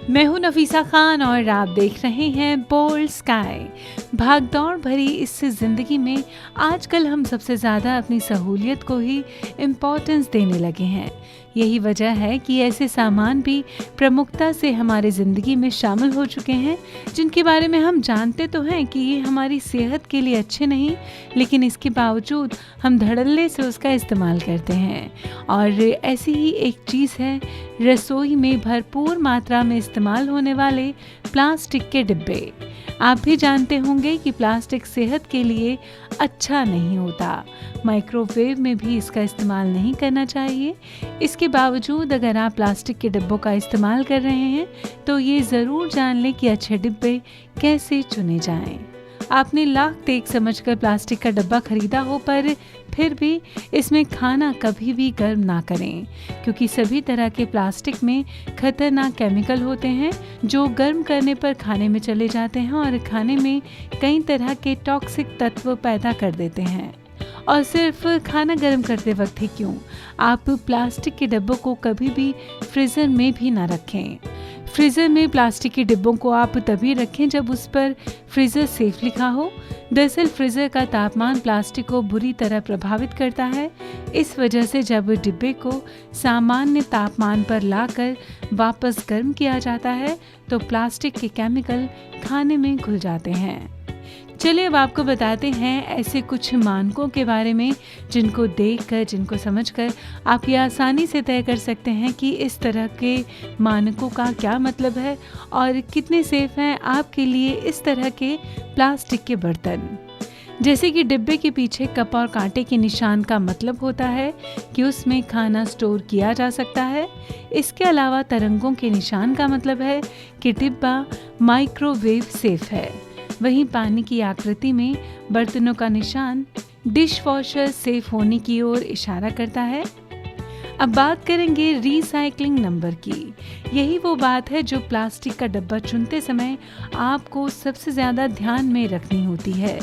मैं हूं नफीसा खान और आप देख रहे हैं बोल्ड स्काई। भागदौड़ भरी इस जिंदगी में आजकल हम सबसे ज़्यादा अपनी सहूलियत को ही इम्पोर्टेंस देने लगे हैं। यही वजह है कि ऐसे सामान भी प्रमुखता से हमारे ज़िंदगी में शामिल हो चुके हैं जिनके बारे में हम जानते तो हैं कि ये हमारी सेहत के लिए अच्छे नहीं, लेकिन इसके बावजूद हम धड़ल्ले से उसका इस्तेमाल करते हैं। और ऐसी ही एक चीज़ है रसोई में भरपूर मात्रा में इस्तेमाल होने वाले प्लास्टिक के डिब्बे। आप भी जानते होंगे कि प्लास्टिक सेहत के लिए अच्छा नहीं होता। माइक्रोवेव में भी इसका इस्तेमाल नहीं करना चाहिए। इसके बावजूद अगर आप प्लास्टिक के डिब्बों का इस्तेमाल कर रहे हैं तो ये ज़रूर जान लें कि अच्छे डिब्बे कैसे चुने जाएं। आपने लाख देख समझकर प्लास्टिक का डब्बा खरीदा हो, पर फिर भी इसमें खाना कभी भी गर्म ना करें, क्योंकि सभी तरह के प्लास्टिक में खतरनाक केमिकल होते हैं जो गर्म करने पर खाने में चले जाते हैं और खाने में कई तरह के टॉक्सिक तत्व पैदा कर देते हैं। और सिर्फ खाना गर्म करते वक्त ही क्यों, आप प्लास्टिक के डिब्बों को कभी भी फ्रीज़र में भी ना रखें। फ्रीज़र में प्लास्टिक के डिब्बों को आप तभी रखें जब उस पर फ्रीज़र सेफ लिखा हो। दरअसल फ्रीज़र का तापमान प्लास्टिक को बुरी तरह प्रभावित करता है। इस वजह से जब डिब्बे को सामान्य तापमान पर लाकर वापस गर्म किया जाता है तो प्लास्टिक के केमिकल खाने में घुल जाते हैं। चलिए अब आपको बताते हैं ऐसे कुछ मानकों के बारे में जिनको देखकर, जिनको समझकर आप ये आसानी से तय कर सकते हैं कि इस तरह के मानकों का क्या मतलब है और कितने सेफ हैं आपके लिए इस तरह के प्लास्टिक के बर्तन। जैसे कि डिब्बे के पीछे कप और कांटे के निशान का मतलब होता है कि उसमें खाना स्टोर किया जा सकता है। इसके अलावा तरंगों के निशान का मतलब है कि डिब्बा माइक्रोवेव सेफ है। वहीं पानी की आकृति में बर्तनों का निशान डिश वॉशर सेफ होने की ओर इशारा करता है। अब बात करेंगे रिसाइकलिंग नंबर की। यही वो बात है जो प्लास्टिक का डब्बा चुनते समय आपको सबसे ज़्यादा ध्यान में रखनी होती है।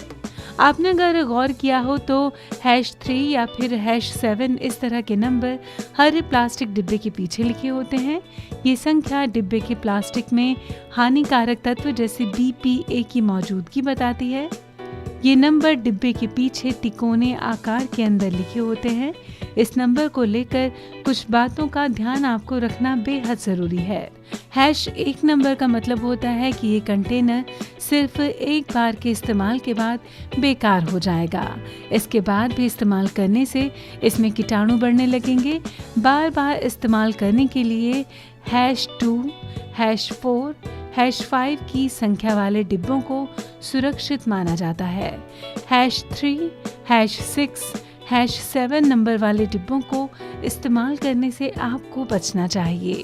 आपने अगर गौर किया हो तो #3 या फिर #7 इस तरह के नंबर हर प्लास्टिक डिब्बे के पीछे लिखे होते हैं। ये संख्या डिब्बे के प्लास्टिक में हानिकारक तत्व जैसे BPA की मौजूदगी बताती है। ये नंबर डिब्बे के पीछे तिकोने आकार के अंदर लिखे होते हैं। इस नंबर को लेकर कुछ बातों का ध्यान आपको रखना बेहद ज़रूरी है। #1 नंबर का मतलब होता है कि ये कंटेनर सिर्फ एक बार के इस्तेमाल के बाद बेकार हो जाएगा। इसके बाद भी इस्तेमाल करने से इसमें कीटाणु बढ़ने लगेंगे। बार बार इस्तेमाल करने के लिए #2, #4, #5 की संख्या वाले डिब्बों को सुरक्षित माना जाता है। #3, #6, #7 नंबर वाले डिब्बों को इस्तेमाल करने से आपको बचना चाहिए।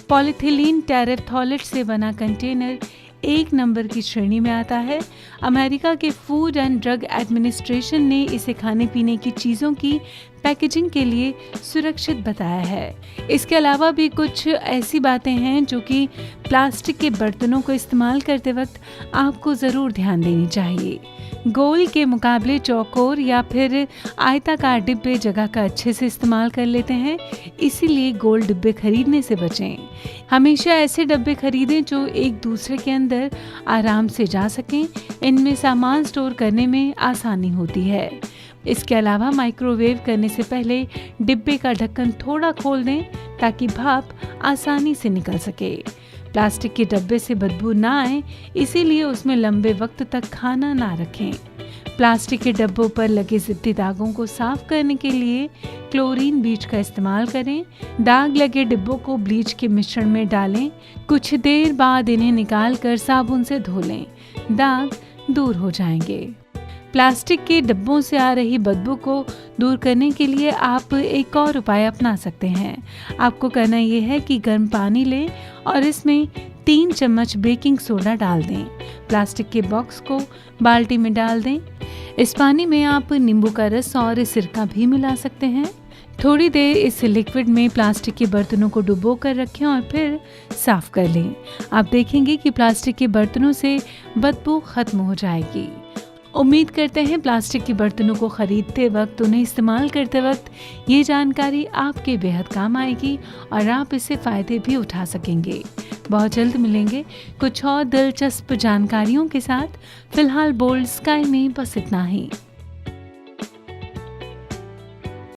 पॉलीथिलीन टेरेफ्थोलेट से बना कंटेनर 1 नंबर की श्रेणी में आता है। अमेरिका के फूड एंड ड्रग एडमिनिस्ट्रेशन ने इसे खाने पीने की चीज़ों की पैकेजिंग के लिए सुरक्षित बताया है। इसके अलावा भी कुछ ऐसी बातें हैं जो कि प्लास्टिक के बर्तनों को इस्तेमाल करते वक्त आपको ज़रूर ध्यान देनी चाहिए। गोल के मुकाबले चौकोर या फिर आयताकार डिब्बे जगह का अच्छे से इस्तेमाल कर लेते हैं, इसीलिए गोल डिब्बे खरीदने से बचें। हमेशा ऐसे डब्बे खरीदें जो एक दूसरे के अंदर आराम से जा सकें। इनमें सामान स्टोर करने में आसानी होती है। इसके अलावा माइक्रोवेव करने से पहले डिब्बे का ढक्कन थोड़ा खोल दें ताकि भाप आसानी से निकल सके। प्लास्टिक के डब्बे से बदबू ना आए, इसीलिए उसमें लंबे वक्त तक खाना ना रखें। प्लास्टिक के डब्बों पर लगे ज़िद्दी दागों को साफ करने के लिए क्लोरीन ब्लीच का इस्तेमाल करें। दाग लगे डिब्बों को ब्लीच के मिश्रण में डालें। कुछ देर बाद इन्हें निकालकर साबुन से धो लें, दाग दूर हो जाएंगे। प्लास्टिक के डब्बों से आ रही बदबू को दूर करने के लिए आप एक और उपाय अपना सकते हैं। आपको करना ये है कि गर्म पानी लें और इसमें 3 चम्मच बेकिंग सोडा डाल दें। प्लास्टिक के बॉक्स को बाल्टी में डाल दें। इस पानी में आप नींबू का रस और सिरका भी मिला सकते हैं। थोड़ी देर इस लिक्विड में प्लास्टिक के बर्तनों को डुबो कर रखें और फिर साफ कर लें। आप देखेंगे कि प्लास्टिक के बर्तनों से बदबू खत्म हो जाएगी। उम्मीद करते हैं प्लास्टिक के बर्तनों को खरीदते वक्त, उन्हें इस्तेमाल करते वक्त ये जानकारी आपके बेहद काम आएगी और आप इससे फ़ायदे भी उठा सकेंगे। बहुत जल्द मिलेंगे कुछ और दिलचस्प जानकारियों के साथ। फिलहाल बोल्ड स्काई में बस इतना ही।